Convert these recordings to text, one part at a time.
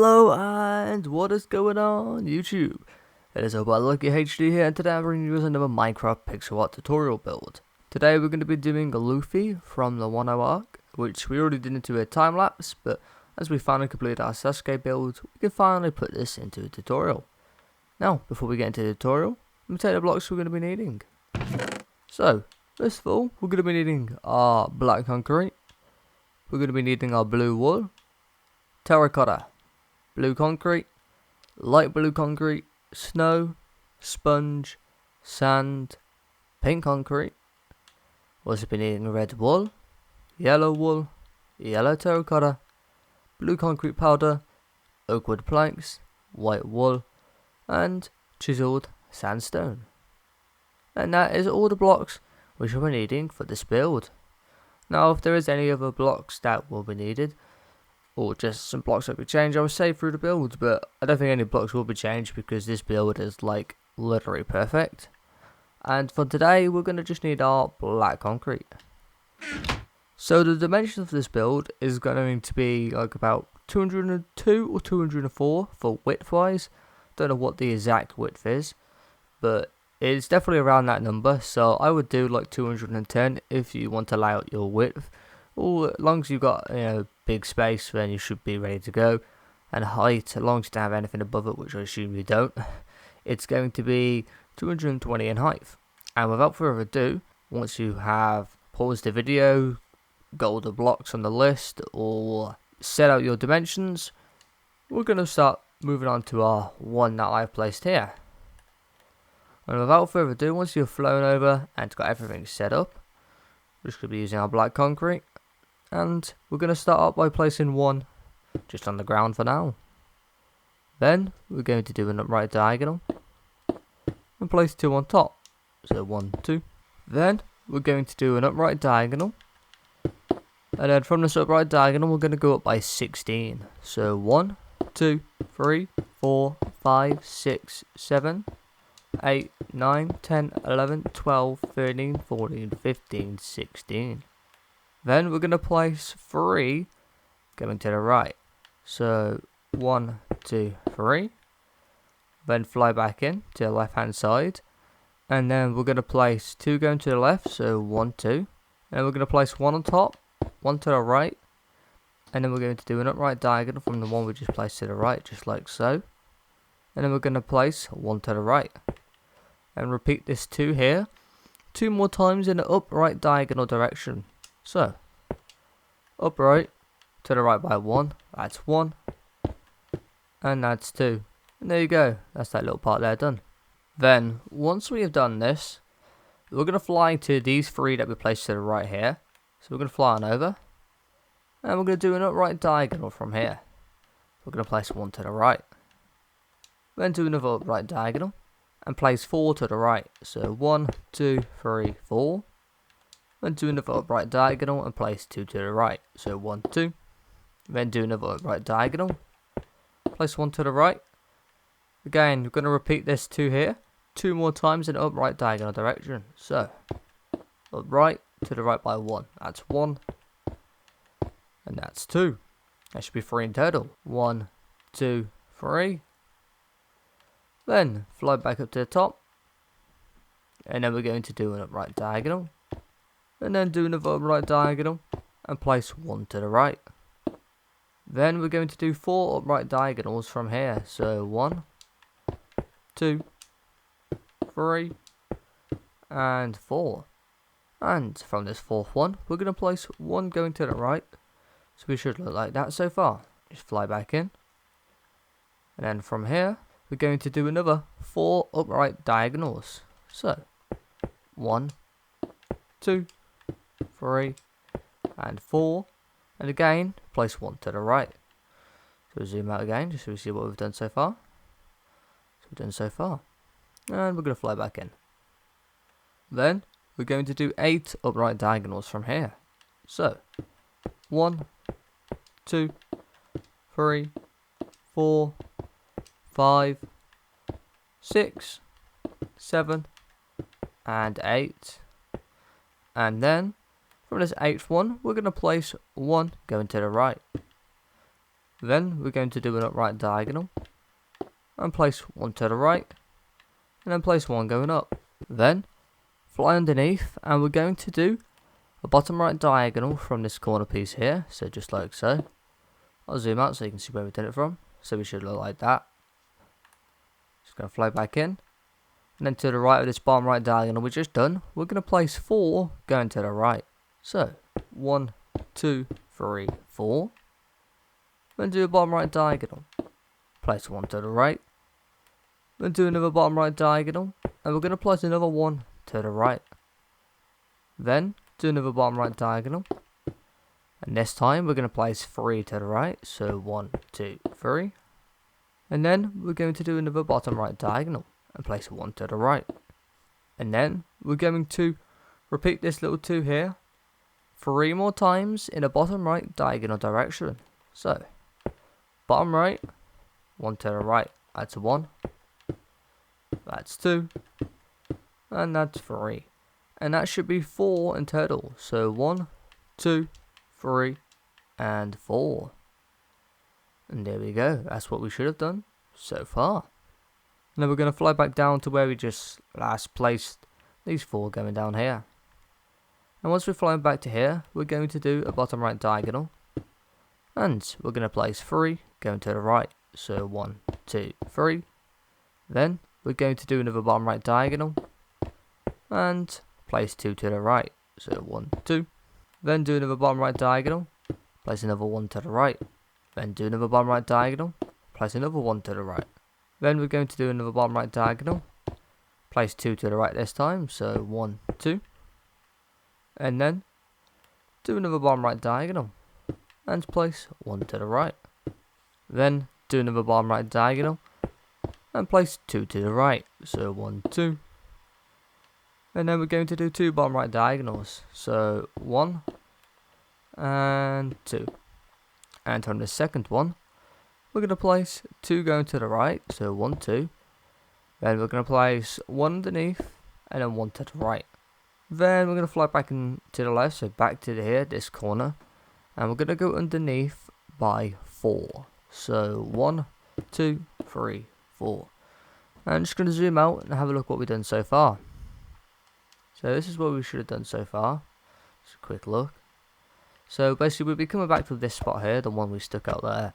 Hello and what is going on YouTube? It is about Lucky HD here, and today I'm bringing you another Minecraft pixel art tutorial build. Today we're going to be doing a Luffy from the Wano Ark, which we already did into a time lapse, but as we finally completed our Sasuke build, we can finally put this into a tutorial. Now, before we get into the tutorial, let me tell you the blocks we're going to be needing. So, first of all, we're going to be needing our black concrete, we're going to be needing our blue wool, terracotta, blue concrete, light blue concrete, snow, sponge, sand, pink concrete. We'll also be needing red wool, yellow terracotta, blue concrete powder, oak wood planks, white wool, and chiseled sandstone. And that is all the blocks which we're needing for this build. Now, if there is any other blocks that will be needed, or just some blocks that we change, I will save through the build, but I don't think any blocks will be changed because this build is like literally perfect. And for today, we're going to just need our black concrete. So the dimensions of this build is going to be like about 202 or 204 for width wise. Don't know what the exact width is, but it's definitely around that number, so I would do like 210 if you want to lay out your width. Or as long as you've got big space, then you should be ready to go. And height, as long as you don't have anything above it, which I assume you don't, it's going to be 220 in height. And without further ado, once you have paused the video, got all the blocks on the list, or set out your dimensions, we're going to start moving on to our one that I've placed here. And without further ado, once you've flown over and got everything set up, we're just going to be using our black concrete. And we're going to start up by placing one just on the ground for now. Then we're going to do an upright diagonal and place two on top. So 1, 2. Then we're going to do an upright diagonal. And then from this upright diagonal, we're going to go up by 16. So 1, 2, 3, 4, 5, 6, 7, 8, 9, 10, 11, 12, 13, 14, 15, 16. Then we're going to place 3 going to the right. So 1, 2, 3. Then fly back in to the left hand side. And then we're going to place 2 going to the left. So 1, 2. And we're going to place 1 on top, 1 to the right. And then we're going to do an upright diagonal from the one we just placed to the right, just like so. And then we're going to place 1 to the right. And repeat this 2 here 2 more times in the upright diagonal direction. So, upright to the right by 1, that's 1, and that's 2. And there you go, that's that little part there done. Then, once we have done this, we're going to fly to these 3 that we placed to the right here. So we're going to fly on over, and we're going to do an upright diagonal from here. We're going to place 1 to the right, then do another upright diagonal, and place 4 to the right. So 1, 2, 3, 4. Then do another upright diagonal and place 2 to the right. So 1, 2. Then do another upright diagonal. Place 1 to the right. Again, we're going to repeat this 2 here 2 more times in upright diagonal direction. So, upright to the right by 1. That's 1. And that's 2. That should be 3 in total. 1, 2, 3. Then, fly back up to the top. And then we're going to do an upright diagonal. And then do another upright diagonal and place 1 to the right. Then we're going to do 4 upright diagonals from here. So 1, 2, 3, and 4. And from this 4th one, we're going to place 1 going to the right. So we should look like that so far. Just fly back in. And then from here, we're going to do another 4 upright diagonals. So 1, 2, 3, and 4, and again place 1 to the right. So we'll zoom out again just so we see what we've done so far. And we're going to fly back in. Then we're going to do 8 upright diagonals from here. So 1, 2, 3, 4, 5, 6, 7, and 8. And then from this 8th one, we're going to place 1 going to the right. Then we're going to do an upright diagonal and place one to the right, and then place one going up. Then fly underneath, and we're going to do a bottom right diagonal from this corner piece here, so just like so. I'll zoom out so you can see where we did it from. So we should look like that. Just going to fly back in, and then to the right of this bottom right diagonal we just done, we're going to place 4 going to the right. So 1, 2, 3, 4. Then do a bottom right diagonal, place 1 to the right, then do another bottom right diagonal, and we're going to place another 1 to the right. Then do another bottom right diagonal, and this time we're going to place 3 to the right, so 1, 2, 3. And then we're going to do another bottom right diagonal and place 1 to the right. And then we're going to repeat this little 2 here 3 more times in a bottom right diagonal direction. So bottom right, 1 to the right, that's 1, that's 2, and that's 3. And that should be 4 in total. So 1, 2, 3, and 4. And there we go. That's what we should have done so far. And then we're going to fly back down to where we just last placed these 4 going down here. And once we're flying back to here, we're going to do a bottom right diagonal. And we're going to place 3 going to the right. So 1, 2, 3. Then we're going to do another bottom right diagonal. And place 2 to the right. So 1, 2. Then do another bottom right diagonal. Place another 1 to the right. Then do another bottom right diagonal. Place another 1 to the right. Then we're going to do another bottom right diagonal. Place 2 to the right this time. So 1, 2. And then do another bottom right diagonal. And place 1 to the right. Then do another bottom right diagonal. And place 2 to the right. So 1, 2. And then we're going to do 2 bottom right diagonals. So 1 and 2. And on the second one, we're going to place 2 going to the right. So 1, 2. Then we're going to place 1 underneath and then 1 to the right. Then we're going to fly back in to the left. So back to here, this corner. And we're going to go underneath by 4. So 1, 2, 3, 4. And I'm just going to zoom out and have a look what we've done so far. So this is what we should have done so far. Just a quick look. So basically we'll be coming back to this spot here, the one we stuck out there.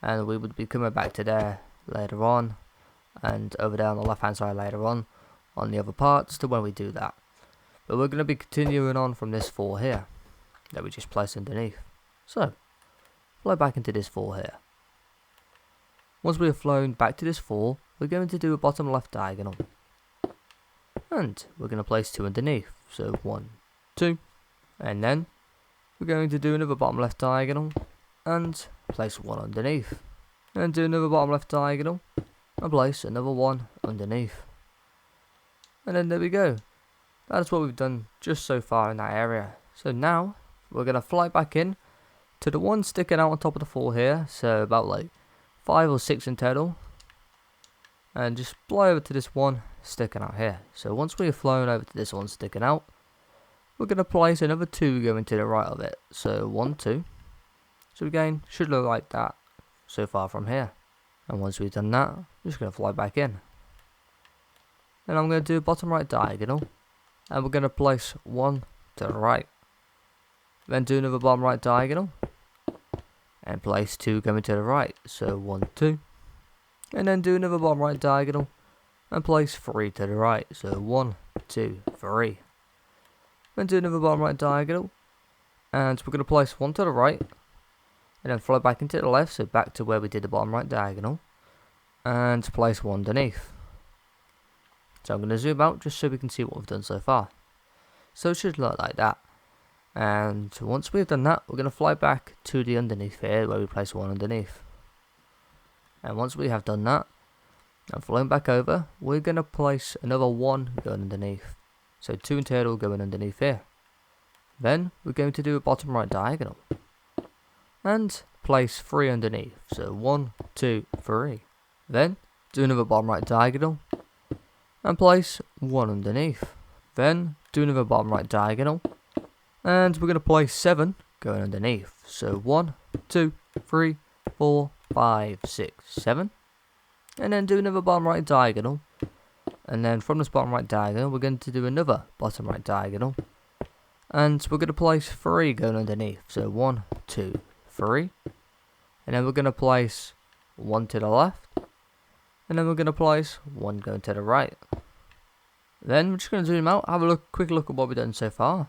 And we would be coming back to there later on. And over there on the left hand side later on the other parts to when we do that. But we're going to be continuing on from this 4 here that we just placed underneath. So fly back into this 4 here. Once we have flown back to this 4, we're going to do a bottom left diagonal. And we're going to place 2 underneath. So 1, 2. And then we're going to do another bottom left diagonal and place 1 underneath. And do another bottom left diagonal and place another 1 underneath. And then there we go. That's what we've done just so far in that area. So now we're going to fly back in to the one sticking out on top of the 4 here. So about like 5 or 6 in total. And just fly over to this one sticking out here. So once we have flown over to this one sticking out, we're going to place another 2 going to the right of it. So 1, 2. So again, should look like that so far from here. And once we've done that, I'm just going to fly back in. Then I'm going to do a bottom right diagonal. And we're going to place 1 to the right. Then do another bottom right diagonal. And place 2 going to the right. So 1, 2. And then do another bottom right diagonal. And place 3 to the right. So 1, 2, 3. Then do another bottom right diagonal. And we're going to place 1 to the right. And then fly back into the left. So back to where we did the bottom right diagonal. And place 1 underneath. So I'm going to zoom out just so we can see what we've done so far. So it should look like that. And once we've done that, we're going to fly back to the underneath here where we place 1 underneath. And once we have done that, and flown back over, we're going to place another 1 going underneath. So 2 in total going underneath here. Then we're going to do a bottom right diagonal. And place 3 underneath. So 1, 2, 3. Then do another bottom right diagonal. And place 1 underneath. Then do another bottom right diagonal. And we're going to place 7 going underneath. So 1, 2, 3, 4, 5, 6, 7. And then do another bottom right diagonal. And then from this bottom right diagonal, we're going to do another bottom right diagonal. And we're going to place 3 going underneath. So 1, 2, 3. And then we're going to place 1 to the left. And then we're going to place 1 going to the right. Then we're just going to zoom out, have a quick look at what we've done so far.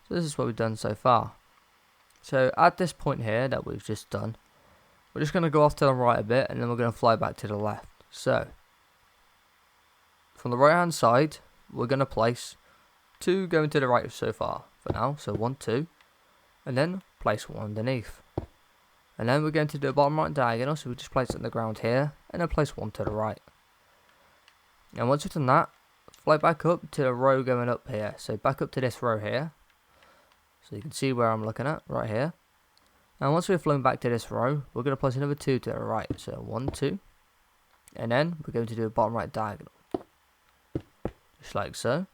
So this is what we've done so far. So at this point here that we've just done, we're just going to go off to the right a bit, and then we're going to fly back to the left. So from the right hand side, we're going to place 2 going to the right so far for now. So 1, 2, and then place 1 underneath. And then we're going to do a bottom right diagonal, so we just place it on the ground here, and then place 1 to the right. And once we've done that, fly back up to the row going up here. So back up to this row here. So you can see where I'm looking at, right here. And once we've flown back to this row, we're going to place another 2 to the right. So 1, 2. And then we're going to do a bottom right diagonal. Just like so.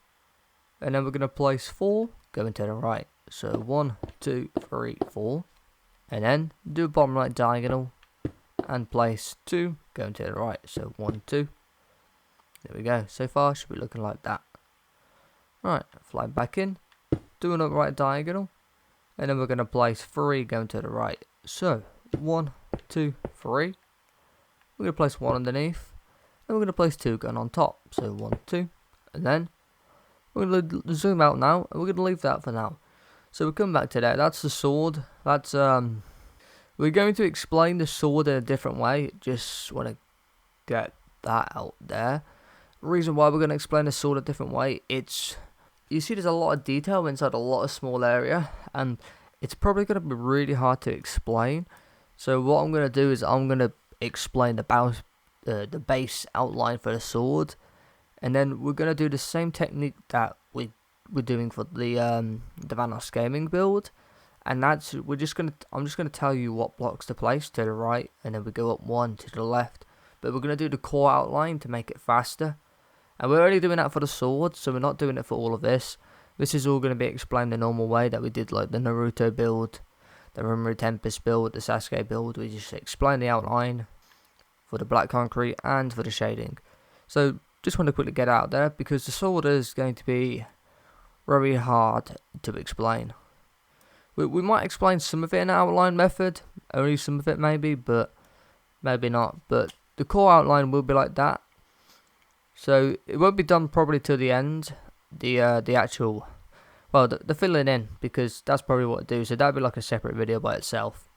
And then we're going to place 4 going to the right. So 1, 2, 3, 4. And then do a bottom right diagonal. And place 2 going to the right. So 1, 2. There we go. So far, should be looking like that. Right, fly back in. Do an upright diagonal. And then we're going to place 3 going to the right. So 1, 2, 3. We're going to place 1 underneath. And we're going to place 2 going on top. So 1, 2. And then we're going to zoom out now. And we're going to leave that for now. So we'll come back to that. That's the sword. That's we're going to explain the sword in a different way. Just want to get that out there. The reason why we're going to explain the sword a different way, you see there's a lot of detail inside a lot of small area, and it's probably going to be really hard to explain. So what I'm going to do is I'm going to explain the base outline for the sword, and then we're going to do the same technique that we're doing for the Wano gaming build, and that's I'm just going to tell you what blocks to place to the right, and then we go up 1 to the left. But we're going to do the core outline to make it faster. And we're only doing that for the sword, so we're not doing it for all of this. This is all going to be explained the normal way that we did, like the Naruto build, the Rimuru Tempest build, the Sasuke build. We just explain the outline for the black concrete and for the shading. So just want to quickly get out there, because the sword is going to be very hard to explain. We might explain some of it in outline method, only some of it maybe, but maybe not. But the core outline will be like that. So it won't be done probably till the end, the actual, well, the filling in, because that's probably what I do. So that'd be like a separate video by itself.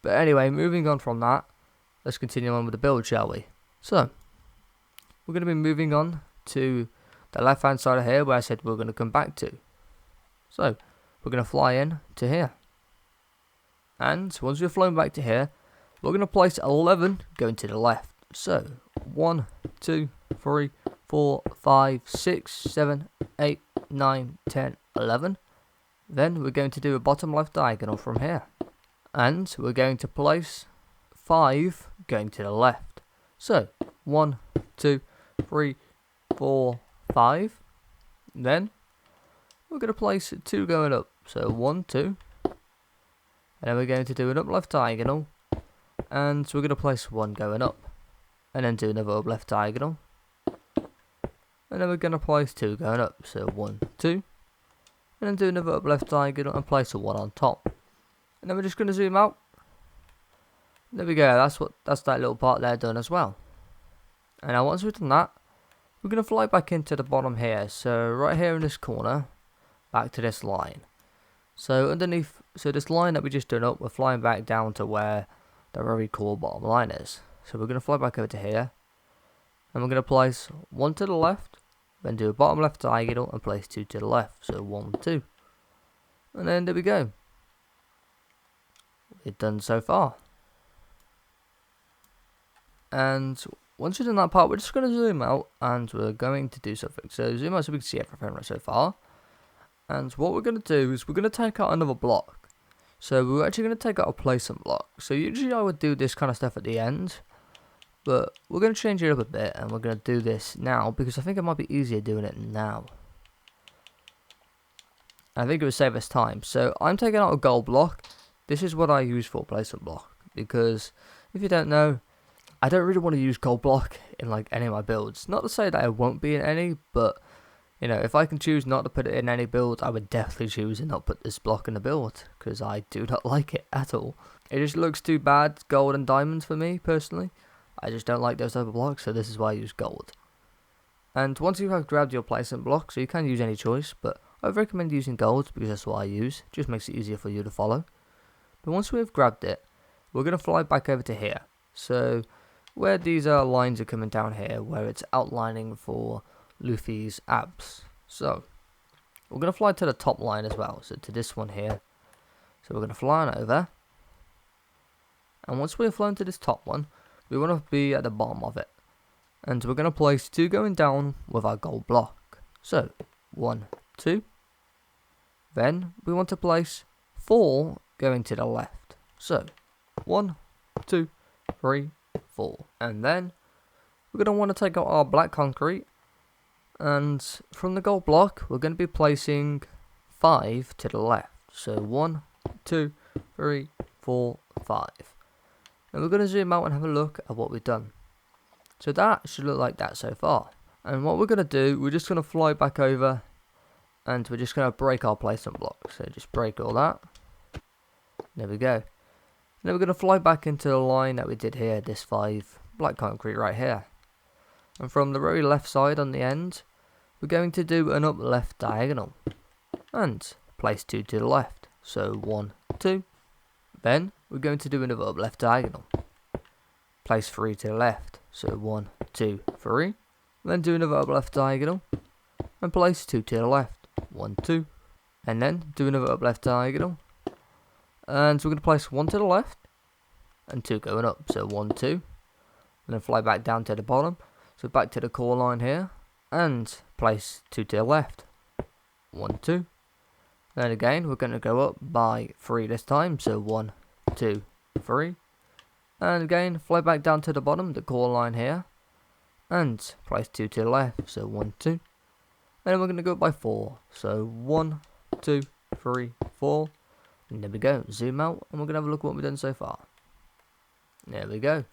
But anyway, moving on from that, let's continue on with the build, shall we? So we're going to be moving on to the left hand side of here, where I said we're going to come back to. So we're going to fly in to here, and once we've flown back to here, we're going to place 11 going to the left. So 1, 2, 3, 4, 5, 6, 7, 8, 9, 10, 11. Then we're going to do a bottom left diagonal from here. And we're going to place 5 going to the left. So 1, 2, 3, 4, 5. Then we're going to place 2 going up. So 1, 2. And then we're going to do an up left diagonal. And so we're going to place 1 going up. And then do another up left diagonal. And then we're going to place 2 going up. So 1, 2. And then do another up left diagonal and place a 1 on top. And then we're just going to zoom out. There we go. That's that little part there done as well. And now once we've done that, we're going to fly back into the bottom here. So right here in this corner, back to this line. So underneath, so this line that we just done up, we're flying back down to where the very core bottom line is. So we're going to fly back over to here, and we're going to place 1 to the left, then do a bottom left diagonal and place 2 to the left. So 1, 2. And then there we go. We've done so far. And once we've done that part, we're just going to zoom out, and we're going to do something. So zoom out so we can see everything right so far. And what we're going to do is we're going to take out another block. So we're actually going to take out a placement block. So usually I would do this kind of stuff at the end, but we're going to change it up a bit, and we're going to do this now, because I think it might be easier doing it now. I think it would save us time. So I'm taking out a gold block. This is what I use for a placement block. because if you don't know, I don't really want to use gold block in like any of my builds. Not to say that I won't be in any, but you know, if I can choose not to put it in any build, I would definitely choose to not put this block in the build, because I do not like it at all. It just looks too bad, gold and diamonds for me personally. I just don't like those type of blocks, so this is why I use gold. And once you have grabbed your placement block, so you can use any choice, but I would recommend using gold because that's what I use. It just makes it easier for you to follow. But once we've grabbed it, we're going to fly back over to here. So where these lines are coming down here, where it's outlining for Luffy's abs. So we're going to fly to the top line as well, so to this one here. So we're going to fly on over. And once we've flown to this top one, we want to be at the bottom of it. And we're going to place 2 going down with our gold block. So 1, 2. Then we want to place 4 going to the left. So 1, 2, 3, 4. And then we're going to want to take out our black concrete. And from the gold block, we're going to be placing 5 to the left. So 1, 2, 3, 4, 5. And we're going to zoom out and have a look at what we've done. So that should look like that so far. And what we're going to do, we're just going to fly back over. And we're just going to break our placement block. So just break all that. There we go. And then we're going to fly back into the line that we did here. This 5 black concrete right here. And from the very left side on the end, we're going to do an up left diagonal. And place 2 to the left. So 1, 2. Then we're going to do another up left diagonal. Place 3 to the left. So 1, 2, 3. Then do another up left diagonal. And place 2 to the left. 1, 2. And then do another up left diagonal. And so we're going to place 1 to the left. And 2 going up. So 1, 2. And then fly back down to the bottom. So back to the core line here. And place 2 to the left. 1, 2. Then again, we're going to go up by 3 this time. So 1, 2, 3. And again, fly back down to the bottom, the core line here. And place 2 to the left. So 1, 2. And then we're going to go up by 4. So 1, 2, 3, 4. And there we go. Zoom out. And we're going to have a look at what we've done so far. There we go.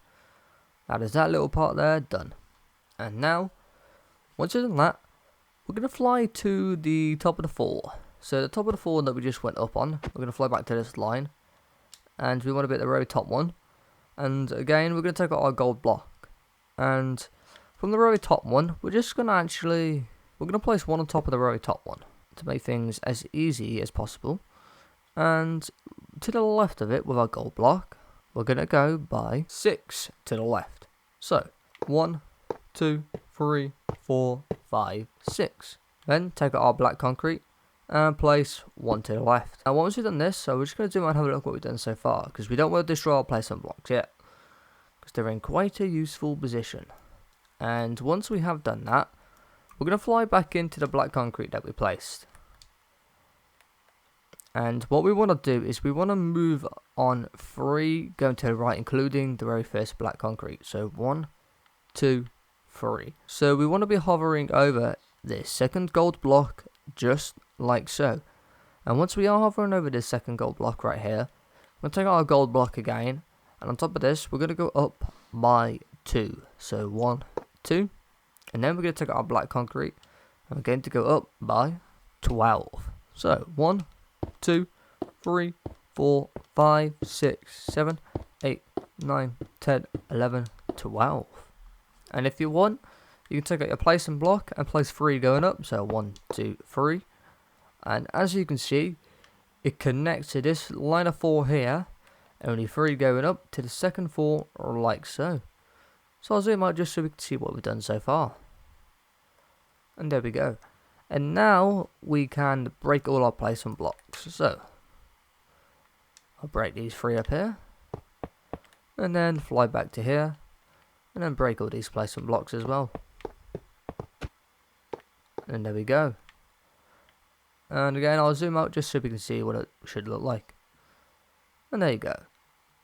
That is that little part there done. And now, once you've done that, we're going to fly to the top of the 4. So the top of the 4 that we just went up on, we're going to fly back to this line. And we want to be at the very top one. And again, we're going to take out our gold block. And from the very top one, we're just going to we're going to place 1 on top of the very top one. To make things as easy as possible. And to the left of it with our gold block, we're going to go by 6 to the left. So 1, 2, 3, 4, 5, 6. Then take out our black concrete and place 1 to the left. Now once we've done this, so we're just going to zoom out and have a look at what we've done so far, because we don't want to destroy our placement blocks yet, because they're in quite a useful position. And once we have done that, we're going to fly back into the black concrete that we placed. And what we want to do is we want to move on 3 going to the right, including the very first black concrete. So 1, 2, 3. So we want to be hovering over this second gold block just like so. And once we are hovering over this second gold block right here, we're going to take out our gold block again. And on top of this, we're going to go up by 2. So 1, 2. And then we're going to take out our black concrete. And we're going to go up by 12. So 1, 2, 3, 4, 5, 6, 7, 8, 9, 10, 11, 12. And if you want, you can take out your placement block and place 3 going up. So 1, 2, 3. And as you can see, it connects to this line of 4 here. Only 3 going up to the second 4 like so. So I'll zoom out just so we can see what we've done so far. And there we go. And now we can break all our placement blocks. So I'll break these 3 up here. And then fly back to here. And then break all these placement blocks as well. And there we go. And again, I'll zoom out just so we can see what it should look like. And there you go.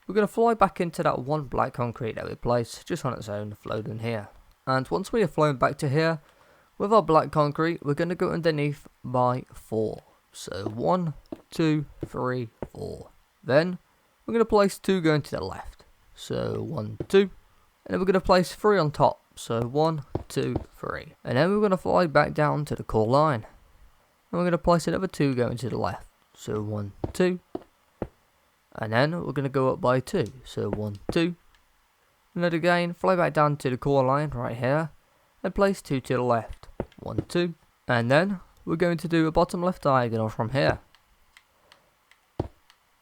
We're going to fly back into that 1 black concrete that we placed just on its own, floating here. And once we have flown back to here, with our black concrete, we're going to go underneath by 4. So 1, 2, 3, 4. Then we're going to place 2 going to the left. So 1, 2. And then we're going to place 3 on top. So 1, 2, 3. And then we're going to fly back down to the core line. And we're going to place another 2 going to the left. So 1, 2. And then we're going to go up by 2. So 1, 2. And then again, fly back down to the core line right here. And place 2 to the left. 1, 2. And then we're going to do a bottom left diagonal from here.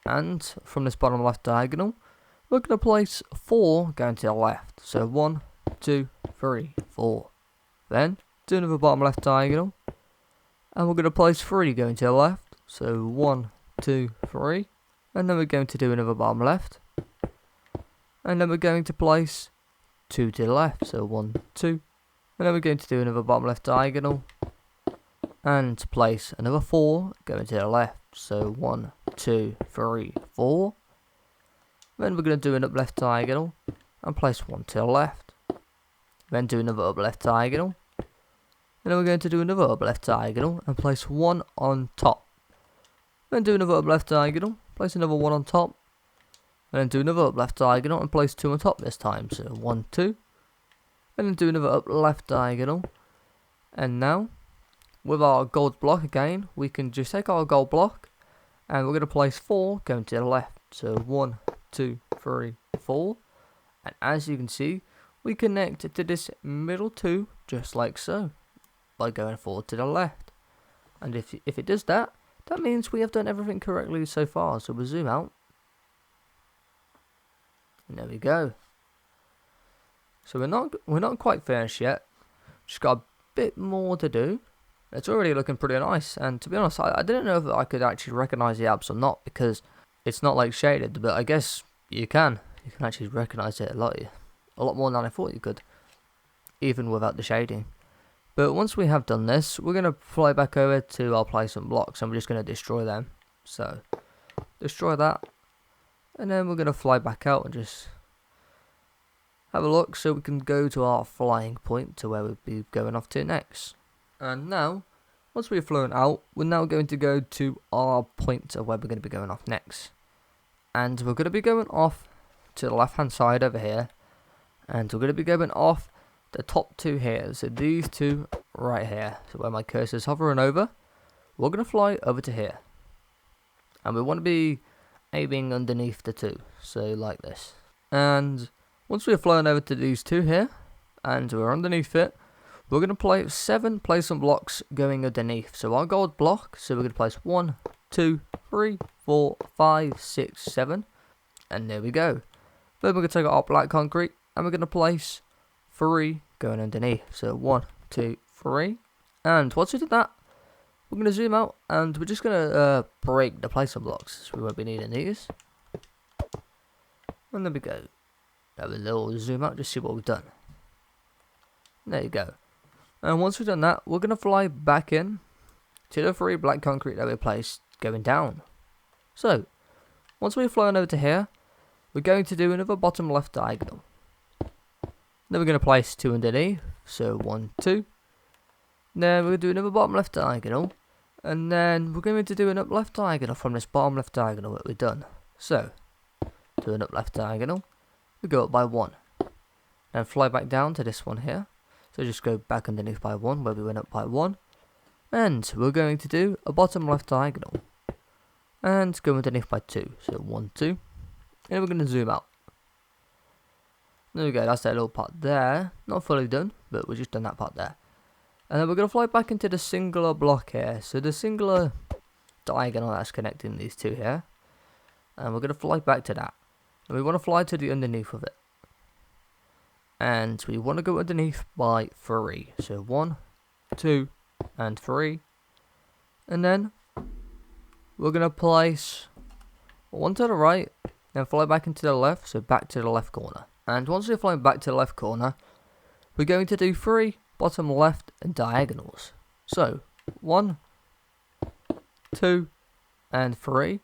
And from this bottom left diagonal, we're going to place 4 going to the left. So 1, 2, 3, 4. Then do another bottom left diagonal. And we're going to place 3 going to the left. So 1, 2, 3. And then we're going to do another bottom left. And then we're going to place 2 to the left. So 1, 2. And then we're going to do another bottom left diagonal. And place another 4 going to the left. So 1, 2, 3, 4. Then we're going to do an up left diagonal. And place 1 to the left. Then do another up left diagonal. And then we're going to do another up left diagonal. And place 1 on top. Then do another up left diagonal. Place another 1 on top. And then do another up left diagonal. And place 2 on top this time. So 1, 2. And then do another up left diagonal. And now, with our gold block again, we can just take our gold block. And we're going to place 4 going to the left. So 1, 2, 3, 4. And as you can see, we connect to this middle 2 just like so. By going forward to the left. And if it does that, that means we have done everything correctly so far. So we'll zoom out. And there we go. So we're not quite finished yet. Just got a bit more to do. It's already looking pretty nice. And to be honest, I didn't know if I could actually recognize the Alps or not, because it's not like shaded. But I guess you can. You can actually recognize it a lot more than I thought you could, even without the shading. But once we have done this, we're going to fly back over to our placement blocks, and we're just going to destroy them. So, destroy that. And then we're going to fly back out and just have a look so we can go to our flying point to where we'll be going off to next. And now, once we've flown out, we're now going to go to our point of where we're going to be going off next. And we're going to be going off to the left hand side over here. And we're going to be going off the top 2 here, so these 2 right here, so where my cursor is hovering over, we're going to fly over to here, and we want to be aiming underneath the 2, so like this. And once we've flown over to these 2 here, and we're underneath it, we're going to place 7 placement blocks going underneath, so our gold block, so we're going to place 1, 2, 3, 4, 5, 6, 7, and there we go. Then we're going to take our black concrete, and we're going to place 3 going underneath. So 1, 2, 3. And once we did that, we're going to zoom out and we're just going to break the placement blocks. So we won't be needing these. And there we go. Have a little zoom out, just see what we've done. There you go. And once we've done that, we're going to fly back in to the 3 black concrete that we placed going down. So, once we've flown over to here, we're going to do another bottom left diagonal. Then we're going to place 2 underneath, so 1, 2. Then we're going to do another bottom left diagonal. And then we're going to do an up left diagonal from this bottom left diagonal that we've done. So, do an up left diagonal. We go up by 1. Then fly back down to this one here. So just go back underneath by 1 where we went up by 1. And we're going to do a bottom left diagonal. And go underneath by 2. So 1, 2. And we're going to zoom out. There we go, that's that little part there. Not fully done, but we've just done that part there. And then we're going to fly back into the singular block here. So the singular diagonal that's connecting these 2 here. And we're going to fly back to that. And we want to fly to the underneath of it. And we want to go underneath by 3. So 1, 2, and 3. And then we're going to place 1 to the right. Then fly back into the left, so back to the left corner. And once we're flying back to the left corner, we're going to do 3 bottom left diagonals. So, 1, 2, and 3.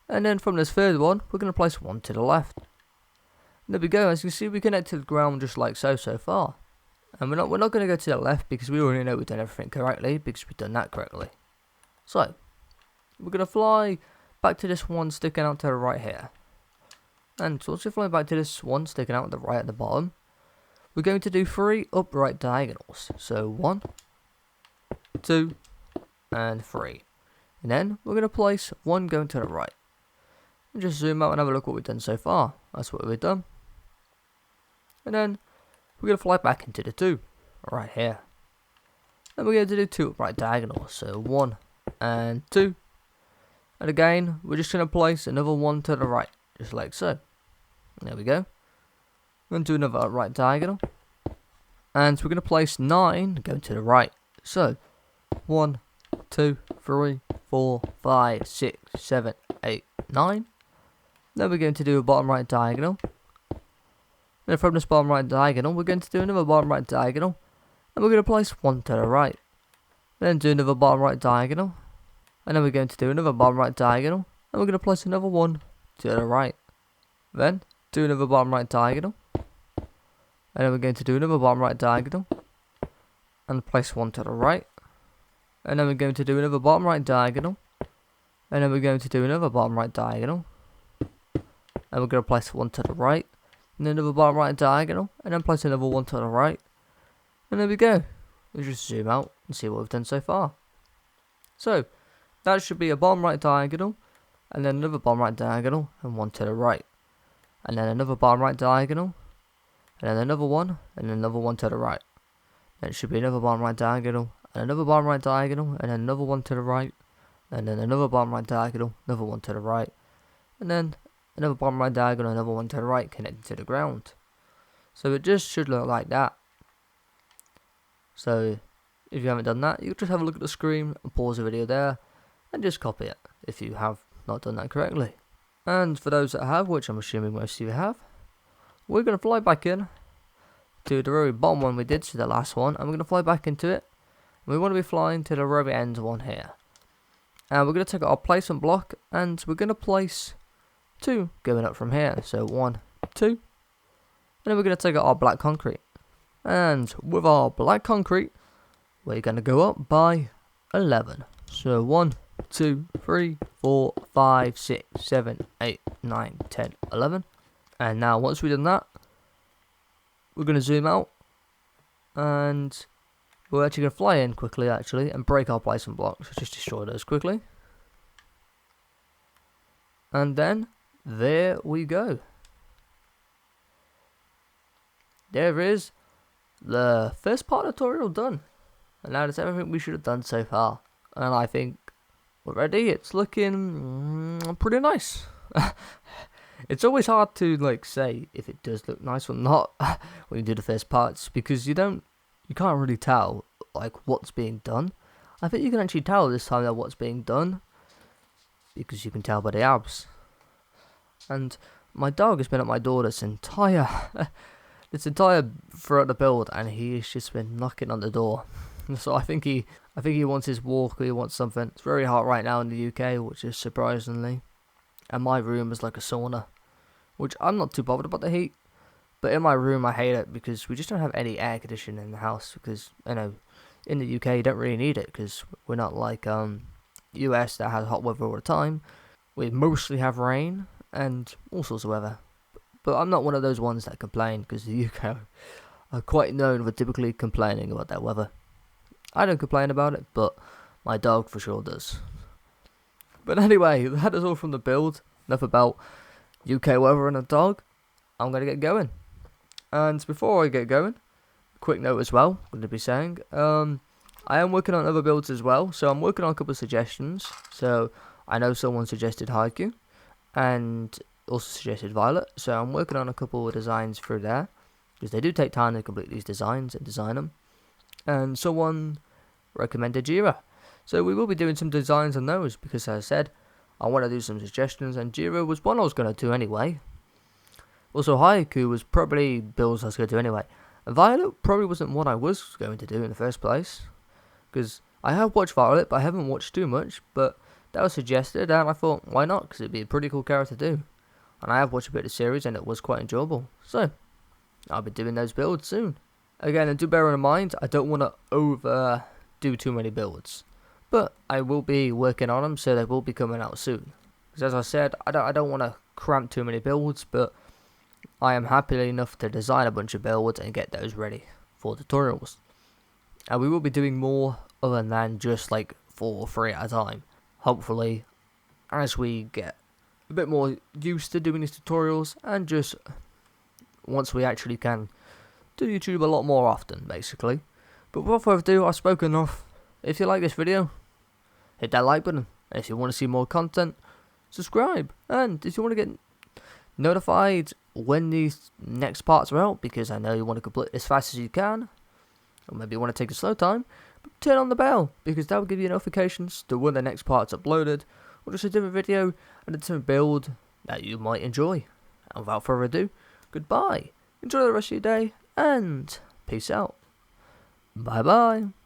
And then from this third one, we're going to place 1 to the left. And there we go, as you can see, we connected the ground just like so far. And we're not going to go to the left because we already know we've done everything correctly, because we've done that correctly. So, we're going to fly back to this one sticking out to the right here. And once we fly back to this one sticking out at the right at the bottom, we're going to do 3 upright diagonals. So 1, 2, and 3. And then we're going to place 1 going to the right. And just zoom out and have a look what we've done so far. That's what we've done. And then we're going to fly back into the 2, right here. Then we're going to do 2 upright diagonals. So 1 and 2. And again, we're just going to place another 1 to the right, just like so. There we go. We're going to do another upright diagonal. And we're going to place 9 going to the right. So 1, 2, 3, 4, 5, 6, 7, 8, 9. Then we're going to do a bottom right diagonal. Then from this bottom right diagonal, we're going to do another bottom right diagonal. And we're going to place 1 to the right. Then do another bottom right diagonal. And then we're going to do another bottom right diagonal. And we're going to place another 1 to the right. Then do another bottom right diagonal. And then we're going to do another bottom right diagonal. And place 1 to the right. And then we're going to do another bottom right diagonal. And then we're going to do another bottom right diagonal. And we're going to place 1 to the right. And then another bottom right diagonal. And then place another 1 to the right. And there we go. We'll just zoom out and see what we've done so far. So, that should be a bottom right diagonal. And then another bottom right diagonal. And 1 to the right. And then another bottom right diagonal. And then another 1. And then another 1 to the right. Then it should be another bottom right diagonal. And another bottom right diagonal. And then another 1 to the right. And then another bottom right diagonal. Another 1 to the right. And then another bottom right diagonal. Another 1 to the right. Connected to the ground. So it just should look like that. So if you haven't done that, you can just have a look at the screen and pause the video there. And just copy it if you have not done that correctly. And for those that have, which I'm assuming most of you have, we're going to fly back in to the very bottom one we did, so the last one, and we're going to fly back into it. We want to be flying to the very end one here. And we're going to take our placement block, and we're going to place 2 going up from here. So 1, 2, and then we're going to take out our black concrete. And with our black concrete, we're going to go up by 11. So 1, 2, 3, 4, 5, 6, 7, 8, 9, 10, 11. And now once we've done that, we're going to zoom out. And we're actually going to fly in quickly actually and break our placement blocks. So just destroy those quickly. And then there we go. There is the first part of the tutorial done. And that is everything we should have done so far. And I think already it's looking pretty nice. It's always hard to like say if it does look nice or not when you do the first parts, because you can't really tell like what's being done. I think you can actually tell this time that what's being done, because you can tell by the abs. And my dog has been at my door this entire throughout the build, and he's just been knocking on the door. So I think he wants his walk, or he wants something. It's very hot right now in the UK, which is surprisingly. And my room is like a sauna, which I'm not too bothered about the heat. But in my room, I hate it because we just don't have any air conditioning in the house. Because, you know, in the UK, you don't really need it because we're not like US that has hot weather all the time. We mostly have rain and all sorts of weather. But I'm not one of those ones that complain, because the UK are quite known for typically complaining about that weather. I don't complain about it, but my dog for sure does. But anyway, that is all from the build. Enough about UK weather and a dog. I'm going to get going. And before I get going, quick note as well, I'm going to be saying, I am working on other builds as well. So I'm working on a couple of suggestions. So I know someone suggested Haiku and also suggested Violet. So I'm working on a couple of designs through there, because they do take time to complete these designs and design them. And someone recommended Jira. So we will be doing some designs on those, because as I said, I want to do some suggestions, and Jira was one I was going to do anyway. Also, Haiku was probably builds I was going to do anyway. And Violet probably wasn't what I was going to do in the first place, because I have watched Violet, but I haven't watched too much. But that was suggested, and I thought, why not? Because it'd be a pretty cool character to do. And I have watched a bit of the series, and it was quite enjoyable. So, I'll be doing those builds soon. Again, and do bear in mind, I don't want to overdo too many builds. But I will be working on them, so they will be coming out soon. Because as I said, I don't want to cramp too many builds, but I am happy enough to design a bunch of builds and get those ready for tutorials. And we will be doing more other than just like 4 or 3 at a time. Hopefully, as we get a bit more used to doing these tutorials, and just once we actually can do YouTube a lot more often, basically. But without further ado, I've spoken enough. If you like this video, hit that like button. And if you want to see more content, subscribe. And if you want to get notified when these next parts are out, because I know you want to complete as fast as you can, or maybe you want to take a slow time, but turn on the bell, because that will give you notifications to when the next part's uploaded, or just a different video and a different build that you might enjoy. And without further ado, goodbye, enjoy the rest of your day, and peace out. Bye bye.